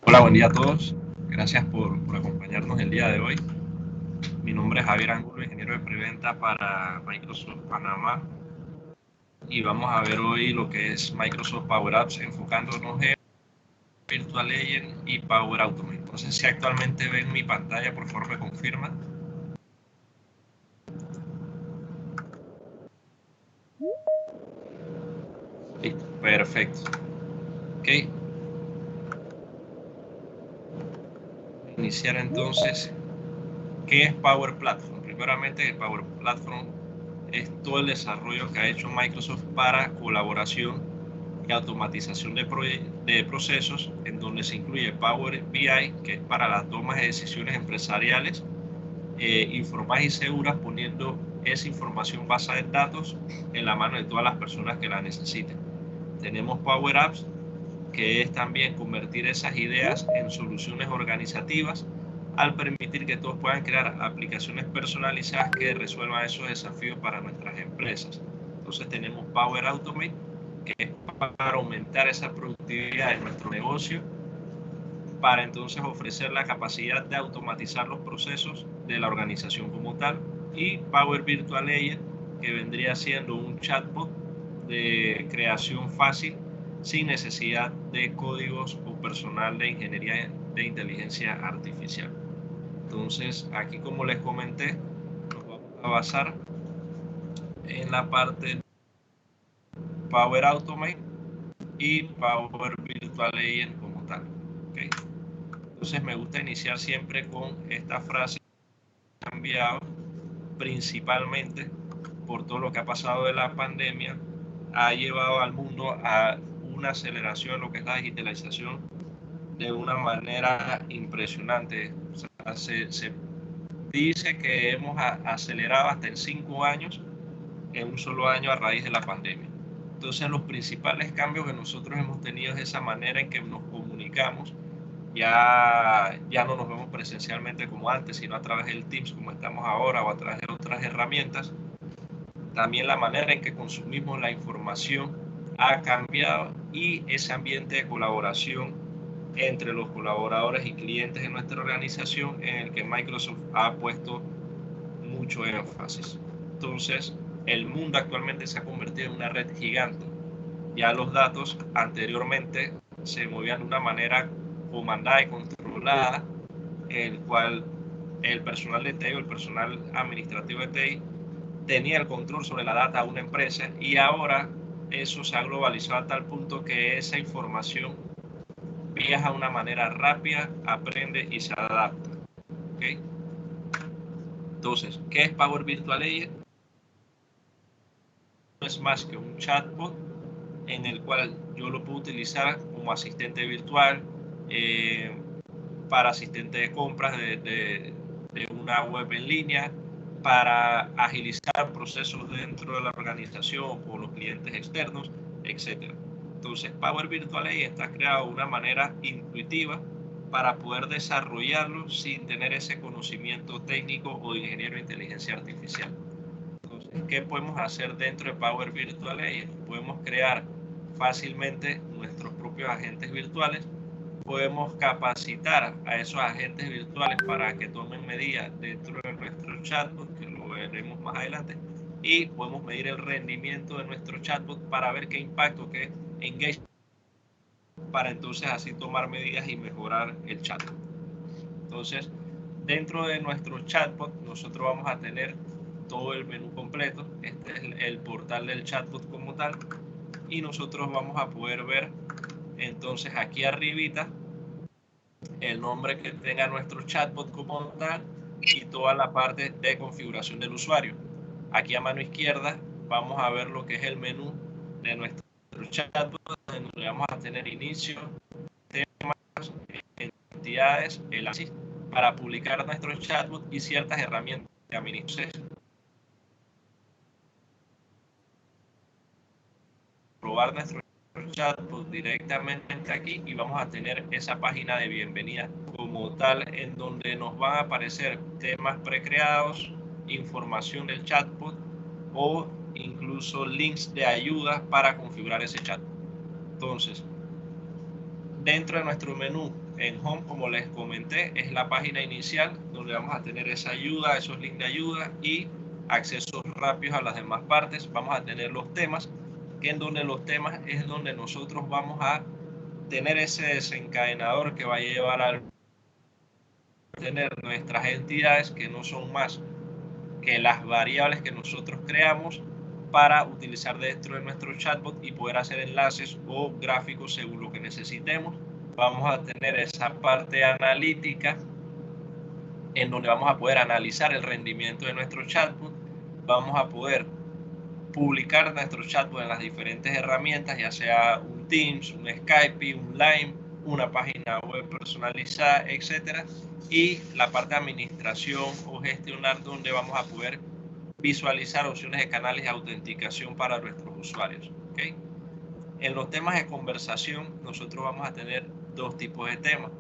Hola, buen día a todos. Gracias por acompañarnos el día de hoy. Mi nombre es Javier Angulo, ingeniero de preventa para Microsoft Panamá. Y vamos a ver hoy lo que es Microsoft Power Apps, enfocándonos en Virtual Agent y Power Automate. Entonces, si actualmente ven mi pantalla, por favor me confirman. Listo, perfecto. Ok. Iniciar entonces. ¿Qué es Power Platform? Primeramente, el Power Platform es todo el desarrollo que ha hecho Microsoft para colaboración y automatización de procesos, en donde se incluye Power BI, que es para la toma de decisiones empresariales informadas y seguras, poniendo esa información basada en datos en la mano de todas las personas que la necesiten. Tenemos Power Apps, que es también convertir esas ideas en soluciones organizativas al permitir que todos puedan crear aplicaciones personalizadas que resuelvan esos desafíos para nuestras empresas. Entonces tenemos Power Automate, que es para aumentar esa productividad de nuestro negocio, para entonces ofrecer la capacidad de automatizar los procesos de la organización como tal, y Power Virtual Agent, que vendría siendo un chatbot de creación fácil sin necesidad de códigos o personal de ingeniería de inteligencia artificial. Entonces, aquí, como les comenté, nos vamos a basar en la parte Power Automate y Power Virtual Agent como tal. ¿Okay? Entonces, me gusta iniciar siempre con esta frase: cambiado principalmente por todo lo que ha pasado de la pandemia, ha llevado al mundo a una aceleración en lo que es la digitalización de una manera impresionante. O sea, se dice que hemos acelerado hasta en 5 años en un solo año a raíz de la pandemia. Entonces, los principales cambios que nosotros hemos tenido es esa manera en que nos comunicamos. Ya no nos vemos presencialmente como antes, sino a través del Teams como estamos ahora, o a través de otras herramientas. También la manera en que consumimos la información ha cambiado, y ese ambiente de colaboración entre los colaboradores y clientes de nuestra organización, en el que Microsoft ha puesto mucho énfasis. Entonces, el mundo actualmente se ha convertido en una red gigante. Ya los datos anteriormente se movían de una manera comandada y controlada, el cual el personal de TI o el personal administrativo de TI tenía el control sobre la data de una empresa, y ahora eso se ha globalizado a tal punto que esa información viaja de una manera rápida, aprende y se adapta. ¿Okay? Entonces, ¿qué es Power Virtual Agent? No es más que un chatbot en el cual yo lo puedo utilizar como asistente virtual, para asistente de compras de una web en línea, para agilizar procesos dentro de la organización o por los clientes externos, etc. Entonces, Power Virtual Agent está creado de una manera intuitiva para poder desarrollarlo sin tener ese conocimiento técnico o de ingeniero de inteligencia artificial. Entonces, ¿qué podemos hacer dentro de Power Virtual Agent? Podemos crear fácilmente nuestros propios agentes virtuales. Podemos capacitar a esos agentes virtuales para que tomen medidas dentro de nuestro chatbot, que lo veremos más adelante, y podemos medir el rendimiento de nuestro chatbot para ver qué impacto, qué engagement, para entonces así tomar medidas y mejorar el chatbot. Entonces, dentro de nuestro chatbot nosotros vamos a tener todo el menú completo. Este es el portal del chatbot como tal, y nosotros vamos a poder ver entonces aquí arribita el nombre que tenga nuestro chatbot como tal y toda la parte de configuración del usuario. Aquí a mano izquierda vamos a ver lo que es el menú de nuestro chatbot, donde vamos a tener inicio, temas, entidades, el análisis para publicar nuestro chatbot y ciertas herramientas de administración. Probar nuestro chatbot directamente aquí, y vamos a tener esa página de bienvenida como tal, en donde nos van a aparecer temas precreados, información del chatbot o incluso links de ayuda para configurar ese chatbot. Entonces, dentro de nuestro menú En Home, como les comenté, es la página inicial donde vamos a tener esa ayuda, esos links de ayuda y accesos rápidos a las demás partes. Vamos a tener los temas, que en donde los temas es donde nosotros vamos a tener ese desencadenador que va a llevar a tener nuestras entidades, que no son más que las variables que nosotros creamos para utilizar dentro de nuestro chatbot y poder hacer enlaces o gráficos según lo que necesitemos. Vamos a tener esa parte analítica en donde vamos a poder analizar el rendimiento de nuestro chatbot. Vamos a poder publicar nuestro chatbot en las diferentes herramientas, ya sea un Teams, un Skype, un Line, una página web personalizada, etcétera. Y la parte de administración o gestionar, donde vamos a poder visualizar opciones de canales de autenticación para nuestros usuarios. ¿Okay? En los temas de conversación, nosotros vamos a tener dos tipos de temas.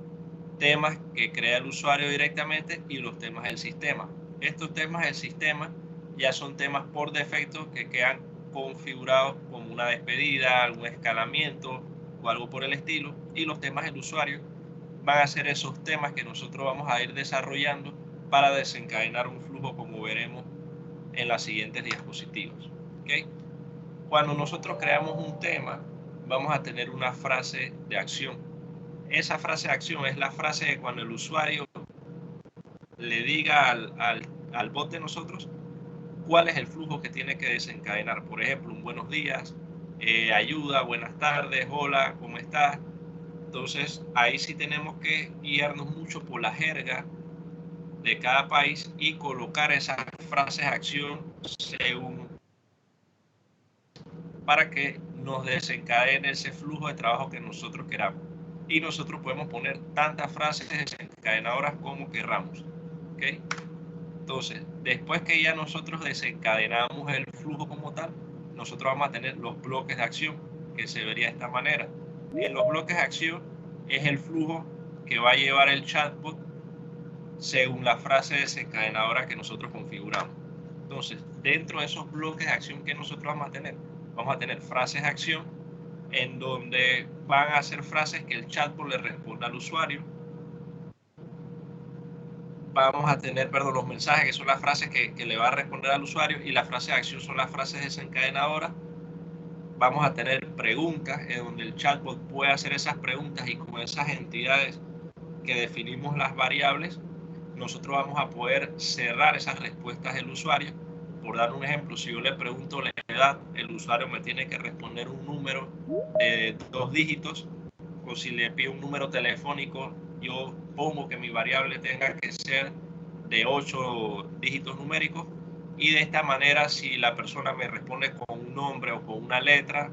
Temas que crea el usuario directamente y los temas del sistema. Estos temas del sistema ya son temas por defecto que quedan configurados como una despedida, algún escalamiento o algo por el estilo. Y los temas del usuario van a ser esos temas que nosotros vamos a ir desarrollando para desencadenar un flujo, como veremos en las siguientes diapositivas. ¿Okay? Cuando nosotros creamos un tema, vamos a tener una frase de acción. Esa frase de acción es la frase de cuando el usuario le diga al bot de nosotros cuál es el flujo que tiene que desencadenar. Por ejemplo, un buenos días, ayuda, buenas tardes, hola, ¿cómo estás? Entonces, ahí sí tenemos que guiarnos mucho por la jerga de cada país y colocar esas frases de acción según, para que nos desencadene ese flujo de trabajo que nosotros queramos. Y nosotros podemos poner tantas frases desencadenadoras como querramos. ¿Okay? Entonces, después que ya nosotros desencadenamos el flujo como tal, nosotros vamos a tener los bloques de acción, que se vería de esta manera. En los bloques de acción es el flujo que va a llevar el chatbot según la frase desencadenadora que nosotros configuramos. Entonces, dentro de esos bloques de acción que nosotros vamos a tener frases de acción en donde van a ser frases que el chatbot le responda al usuario. Vamos a tener, los mensajes, que son las frases que le va a responder al usuario, y las frases de acción son las frases desencadenadoras. Vamos a tener preguntas en donde el chatbot puede hacer esas preguntas, y con esas entidades que definimos las variables, nosotros vamos a poder cerrar esas respuestas del usuario. Por dar un ejemplo, si yo le pregunto la edad, el usuario me tiene que responder un número de 2 dígitos, o si le pido un número telefónico, yo pongo que mi variable tenga que ser de 8 dígitos numéricos, y de esta manera, si la persona me responde con un nombre o con una letra,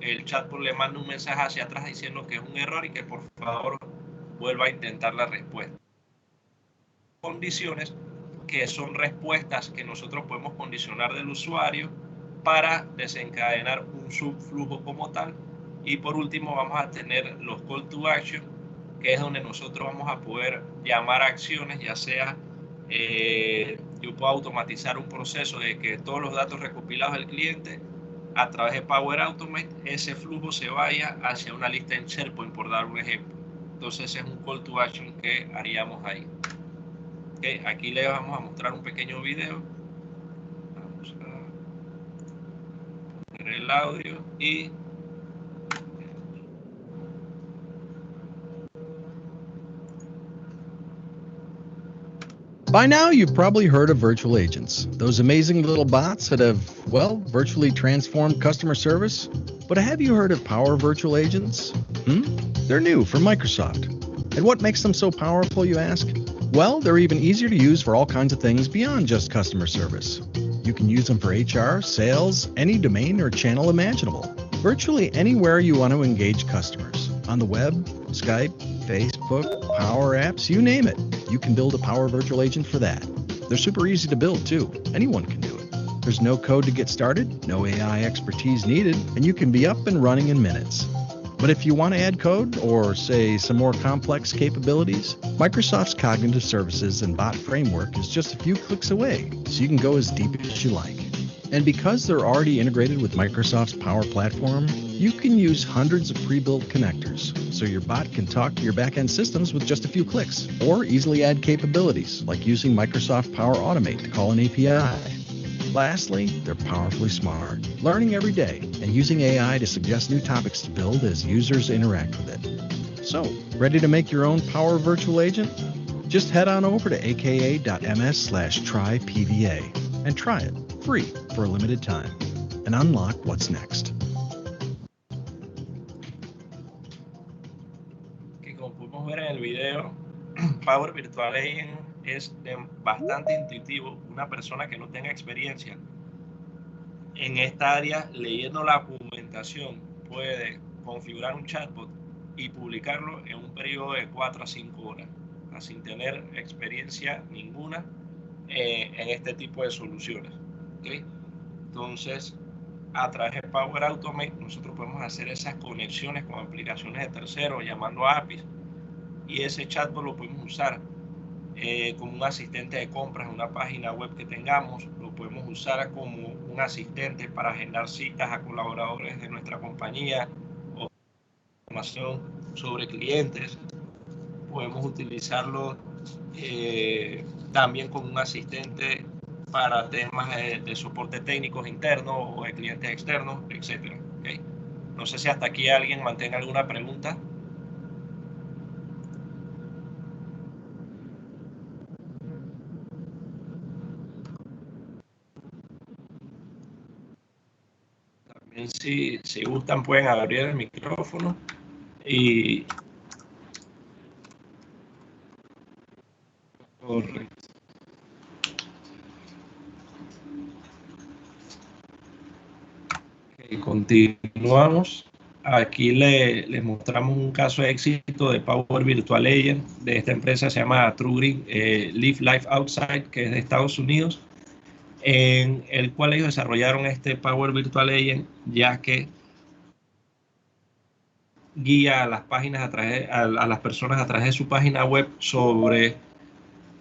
el chatbot le manda un mensaje hacia atrás diciendo que es un error y que por favor vuelva a intentar la respuesta. Condiciones, que son respuestas que nosotros podemos condicionar del usuario para desencadenar un subflujo como tal. Y por último vamos a tener los call to action, que es donde nosotros vamos a poder llamar a acciones, ya sea yo puedo automatizar un proceso de que todos los datos recopilados del cliente a través de Power Automate, ese flujo se vaya hacia una lista en SharePoint, por dar un ejemplo. Entonces es un call to action que haríamos ahí. Okay, aquí les vamos a mostrar un pequeño video. Vamos a poner el audio y By now, you've probably heard of virtual agents, those amazing little bots that have, well, virtually transformed customer service. But have you heard of Power Virtual Agents? They're new from Microsoft. And what makes them so powerful, you ask? Well, they're even easier to use for all kinds of things beyond just customer service. You can use them for HR, sales, any domain or channel imaginable. Virtually anywhere you want to engage customers. On the web, Skype, Facebook, Power Apps, you name it. You can build a Power Virtual Agent for that. They're super easy to build too. Anyone can do it. There's no code to get started, no AI expertise needed, and you can be up and running in minutes. But if you want to add code or, say, some more complex capabilities, Microsoft's Cognitive Services and Bot Framework is just a few clicks away, so you can go as deep as you like. And because they're already integrated with Microsoft's Power Platform, you can use hundreds of pre-built connectors, so your bot can talk to your backend systems with just a few clicks, or easily add capabilities like using Microsoft Power Automate to call an API. Lastly, they're powerfully smart, learning every day and using AI to suggest new topics to build as users interact with it. So, ready to make your own Power Virtual Agent? Just head on over to aka.ms/trypva and try it free for a limited time and unlock what's next. Que como pudimos ver en el video, Power Virtual Agent es bastante intuitivo. Una persona que no tenga experiencia en esta área leyendo la documentación puede configurar un chatbot y publicarlo en un periodo de 4 a 5 horas, sin tener experiencia ninguna en este tipo de soluciones. ¿Okay? Entonces, a través de Power Automate, nosotros podemos hacer esas conexiones con aplicaciones de terceros, llamando a APIs, y ese chatbot lo podemos usar como un asistente de compras en una página web que tengamos, lo podemos usar como un asistente para agendar citas a colaboradores de nuestra compañía o información sobre clientes. Podemos utilizarlo también como un asistente para temas de soporte técnicos internos o de clientes externos, etc. ¿Okay? No sé si hasta aquí alguien mantenga alguna pregunta. También si gustan pueden abrir el micrófono y... Correcto. Okay, continuamos. Aquí les mostramos un caso de éxito de Power Virtual Agent de esta empresa, se llama TrueGreen Live Life Outside, que es de Estados Unidos, en el cual ellos desarrollaron este Power Virtual Agent, ya que guía a las páginas a las personas a través de su página web sobre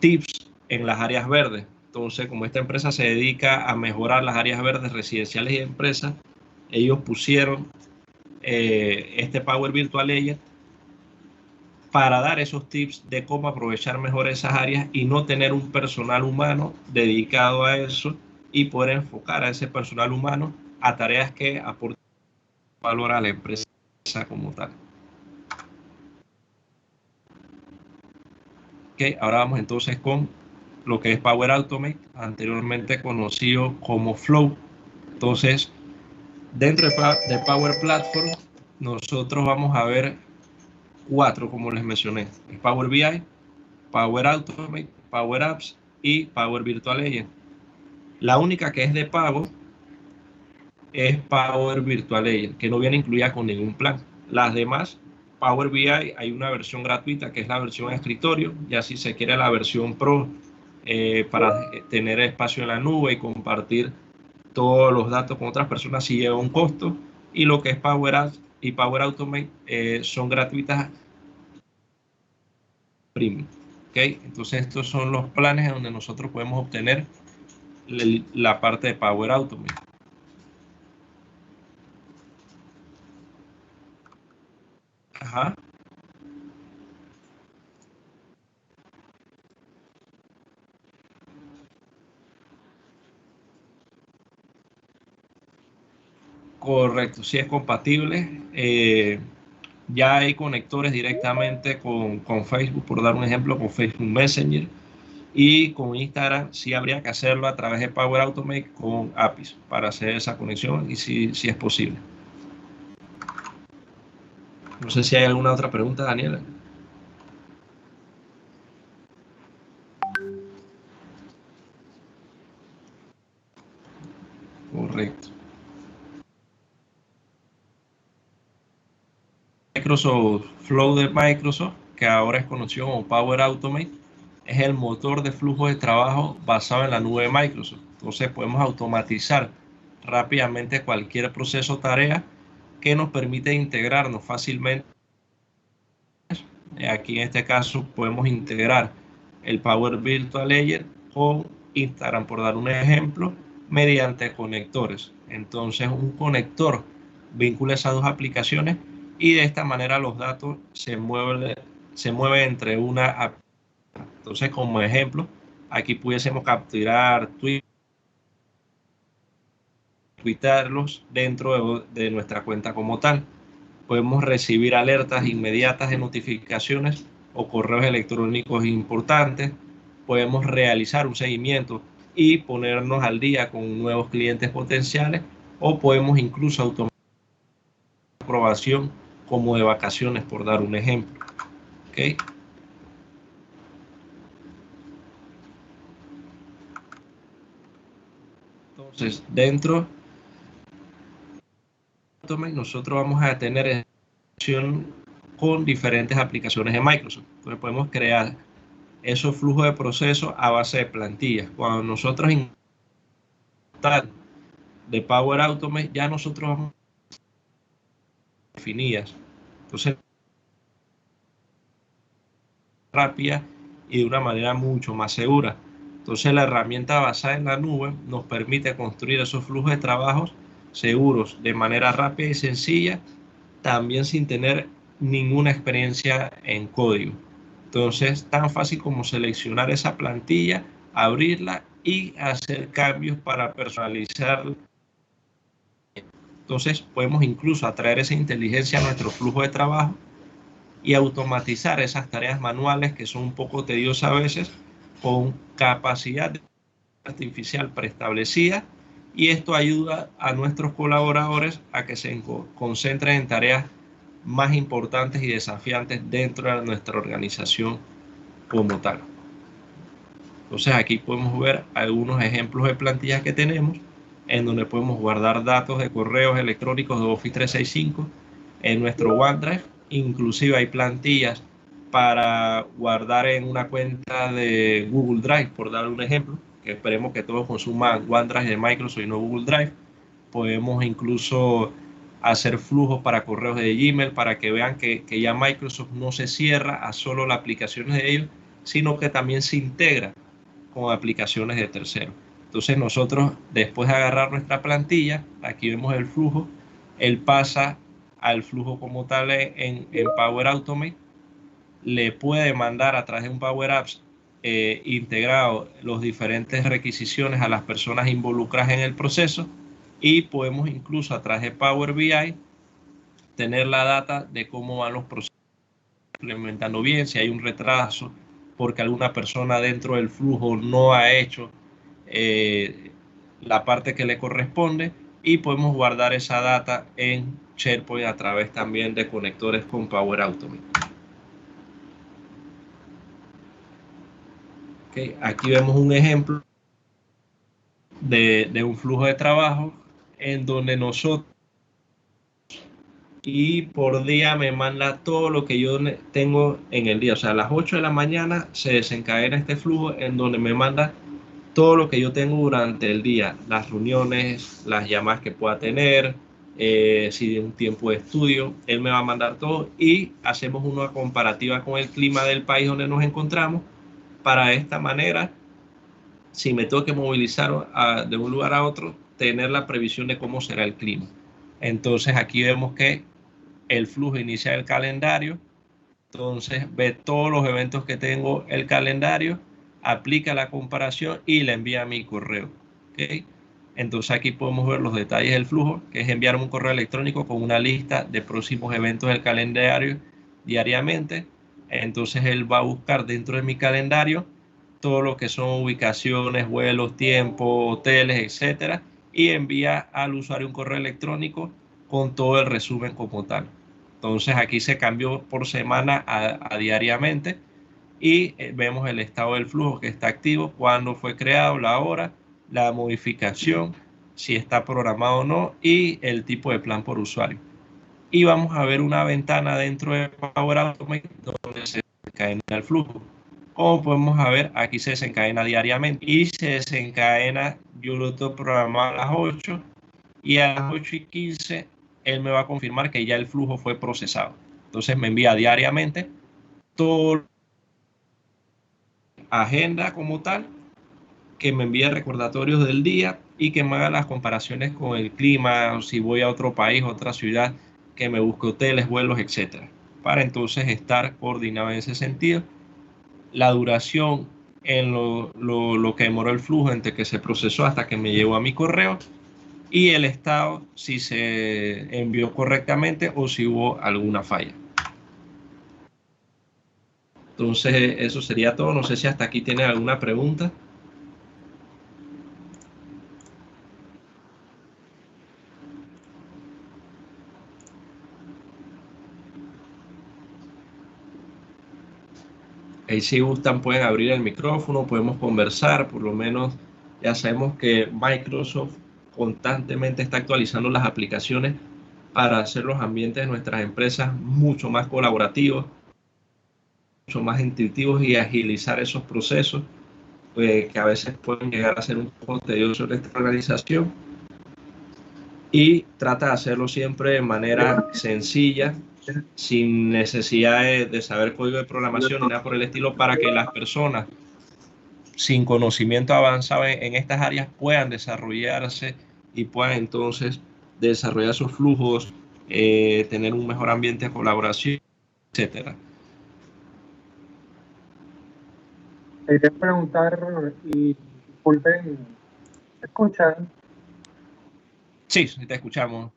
tips en las áreas verdes. Entonces, como esta empresa se dedica a mejorar las áreas verdes residenciales y empresas, ellos pusieron este Power Virtual Agent para dar esos tips de cómo aprovechar mejor esas áreas y no tener un personal humano dedicado a eso y poder enfocar a ese personal humano a tareas que aporten valor a la empresa como tal. Okay, ahora vamos entonces con lo que es Power Automate, anteriormente conocido como Flow. Entonces, dentro de Power Platform, nosotros vamos a ver 4, como les mencioné: Power BI, Power Automate, Power Apps y Power Virtual Agent. La única que es de pago es Power Virtual Agent, que no viene incluida con ningún plan. Las demás, Power BI, hay una versión gratuita que es la versión escritorio, ya si se quiere la versión Pro para tener espacio en la nube y compartir todos los datos con otras personas, sí lleva un costo, y lo que es Power Apps y Power Automate son gratuitas premium. ¿Okay? Entonces estos son los planes en donde nosotros podemos obtener la parte de Power Automate. Ajá. Correcto, sí es compatible. Ya hay conectores directamente con Facebook, por dar un ejemplo, con Facebook Messenger, y con Instagram sí habría que hacerlo a través de Power Automate con APIs para hacer esa conexión, y sí es posible. No sé si hay alguna otra pregunta, Daniela. Correcto. Microsoft Flow de Microsoft, que ahora es conocido como Power Automate, es el motor de flujo de trabajo basado en la nube de Microsoft. Entonces podemos automatizar rápidamente cualquier proceso o tarea que nos permite integrarnos fácilmente. Aquí en este caso podemos integrar el Power Virtual Agent con Instagram, por dar un ejemplo, mediante conectores. Entonces un conector vincula esas dos aplicaciones y de esta manera los datos se mueven entre una aplicación. Entonces, como ejemplo, aquí pudiésemos capturar tuitarlos dentro de nuestra cuenta como tal. Podemos recibir alertas inmediatas de notificaciones o correos electrónicos importantes. Podemos realizar un seguimiento y ponernos al día con nuevos clientes potenciales, o podemos incluso automatizar aprobación como de vacaciones, por dar un ejemplo. ¿Okay? Entonces, dentro de nosotros vamos a tener con diferentes aplicaciones de Microsoft. Entonces podemos crear esos flujos de proceso a base de plantillas. Cuando nosotros instalar de Power Automate, ya nosotros vamos a definidas. Entonces, rápida y de una manera mucho más segura. Entonces, la herramienta basada en la nube nos permite construir esos flujos de trabajos seguros de manera rápida y sencilla, también sin tener ninguna experiencia en código. Entonces, tan fácil como seleccionar esa plantilla, abrirla y hacer cambios para personalizarla. Entonces, podemos incluso atraer esa inteligencia a nuestro flujo de trabajo y automatizar esas tareas manuales que son un poco tediosas a veces, con capacidad artificial preestablecida, y esto ayuda a nuestros colaboradores a que se concentren en tareas más importantes y desafiantes dentro de nuestra organización como tal. Entonces aquí podemos ver algunos ejemplos de plantillas que tenemos, en donde podemos guardar datos de correos electrónicos de Office 365 en nuestro OneDrive. Inclusive hay plantillas para guardar en una cuenta de Google Drive, por dar un ejemplo, que esperemos que todos consuman OneDrive de Microsoft y no Google Drive. Podemos incluso hacer flujos para correos de Gmail para que vean que ya Microsoft no se cierra a solo las aplicaciones de ellos, sino que también se integra con aplicaciones de terceros. Entonces nosotros, después de agarrar nuestra plantilla, aquí vemos el flujo, él pasa al flujo como tal en Power Automate, le puede mandar a través de un Power Apps integrado los diferentes requisiciones a las personas involucradas en el proceso, y podemos incluso a través de Power BI tener la data de cómo van los procesos implementando bien, si hay un retraso porque alguna persona dentro del flujo no ha hecho la parte que le corresponde, y podemos guardar esa data en SharePoint a través también de conectores con Power Automate. Okay, aquí vemos un ejemplo de un flujo de trabajo en donde nosotros, y por día me manda todo lo que yo tengo en el día. O sea, a las 8 de la mañana se desencadena este flujo en donde me manda todo lo que yo tengo durante el día, las reuniones, las llamadas que pueda tener, si de un tiempo de estudio, él me va a mandar todo, y hacemos una comparativa con el clima del país donde nos encontramos, para de esta manera, si me tengo que movilizar de un lugar a otro, tener la previsión de cómo será el clima. Entonces aquí vemos que el flujo inicia el calendario, entonces ve todos los eventos que tengo el calendario, aplica la comparación y la envía a mi correo. ¿Okay? Entonces aquí podemos ver los detalles del flujo, que es enviarme un correo electrónico con una lista de próximos eventos del calendario diariamente. Entonces él va a buscar dentro de mi calendario todo lo que son ubicaciones, vuelos, tiempo, hoteles, etcétera, y envía al usuario un correo electrónico con todo el resumen como tal. Entonces aquí se cambió por semana a diariamente, y vemos el estado del flujo que está activo, cuándo fue creado, la hora, la modificación, si está programado o no, y el tipo de plan por usuario. Y vamos a ver una ventana dentro de Power Automate donde se desencadena el flujo. Como podemos ver, aquí se desencadena diariamente y se desencadena, yo lo tengo programado a las 8, y a las 8:15 él me va a confirmar que ya el flujo fue procesado. Entonces me envía diariamente todo, agenda como tal, que me envía recordatorios del día, y que me haga las comparaciones con el clima, o si voy a otro país, otra ciudad, que me busque hoteles, vuelos, etcétera, para entonces estar coordinado en ese sentido. La duración en lo que demoró el flujo entre que se procesó hasta que me llegó a mi correo, y el estado si se envió correctamente o si hubo alguna falla. Entonces eso sería todo. No sé si hasta aquí tienen alguna pregunta. Ahí si gustan pueden abrir el micrófono, podemos conversar. Por lo menos ya sabemos que Microsoft constantemente está actualizando las aplicaciones para hacer los ambientes de nuestras empresas mucho más colaborativos, mucho más intuitivos y agilizar esos procesos, que a veces pueden llegar a ser un poco tediosos de esta organización, y trata de hacerlo siempre de manera sencilla, sin necesidad de saber código de programación ni nada por el estilo, para que las personas sin conocimiento avanzado en estas áreas puedan desarrollarse y puedan entonces desarrollar sus flujos, tener un mejor ambiente de colaboración, etcétera. Quería preguntar, y disculpen, ¿me escuchan? Sí, te escuchamos.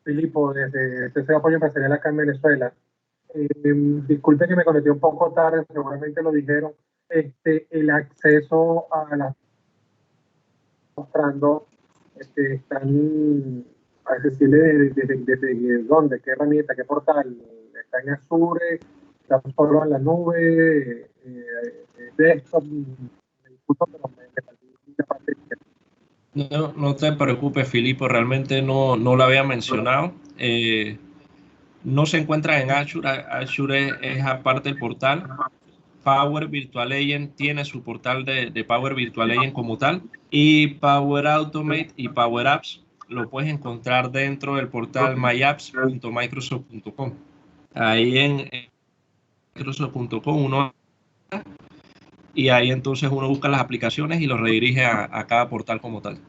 Filipo, desde CC Apoyo Empresarial acá en Venezuela. Disculpe que me conecté un poco tarde, seguramente lo dijeron. El acceso a las mostrando, están accesibles desde dónde, qué herramienta, qué portal. Está en Azure, está solo en la nube, desktop. Me disculpo, pero me perdí la parte. No te preocupes, Filipo, realmente no lo había mencionado. No se encuentra en Azure. Azure es aparte del portal. Power Virtual Agent tiene su portal de Power Virtual Agent como tal, y Power Automate y Power Apps lo puedes encontrar dentro del portal myapps.microsoft.com. Ahí en microsoft.com uno, y ahí entonces uno busca las aplicaciones y los redirige a cada portal como tal.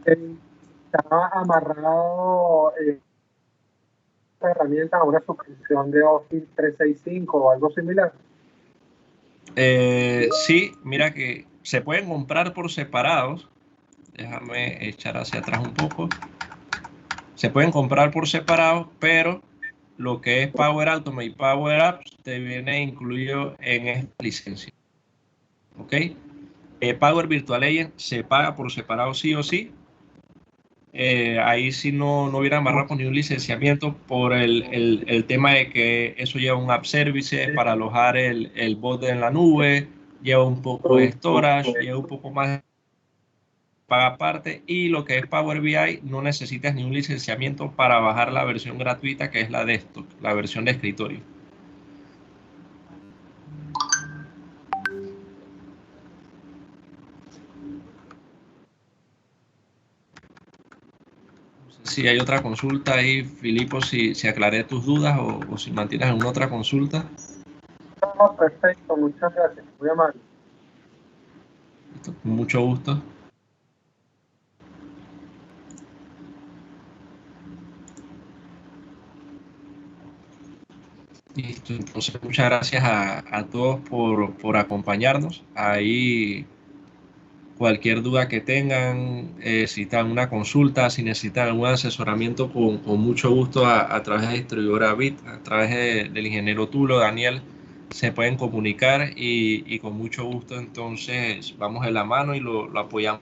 Está amarrado esta herramienta a una suscripción de Office 365 o algo similar. Sí, mira que se pueden comprar por separados. Déjame echar hacia atrás un poco. Se pueden comprar por separado, pero lo que es Power Automate y Power Apps te viene incluido en esta licencia. ¿Ok? Power Virtual Agent se paga por separado sí o sí. Ahí sí no hubiera amarrado con ni un licenciamiento por el tema de que eso lleva un app service para alojar el bot en la nube, lleva un poco de storage, lleva un poco más, paga aparte, y lo que es Power BI no necesitas ni un licenciamiento para bajar la versión gratuita, que es la desktop, la versión de escritorio. Si hay otra consulta ahí, Filipo, si aclaré tus dudas o si mantienes alguna otra consulta. No, perfecto, muchas gracias, muy amable. Con mucho gusto. Listo, entonces muchas gracias a todos por acompañarnos. Ahí cualquier duda que tengan, si necesitan una consulta, si necesitan algún asesoramiento, con mucho gusto a través de distribuidora BIT, a través del ingeniero Tulo, Daniel, se pueden comunicar, y con mucho gusto entonces vamos de la mano y lo apoyamos.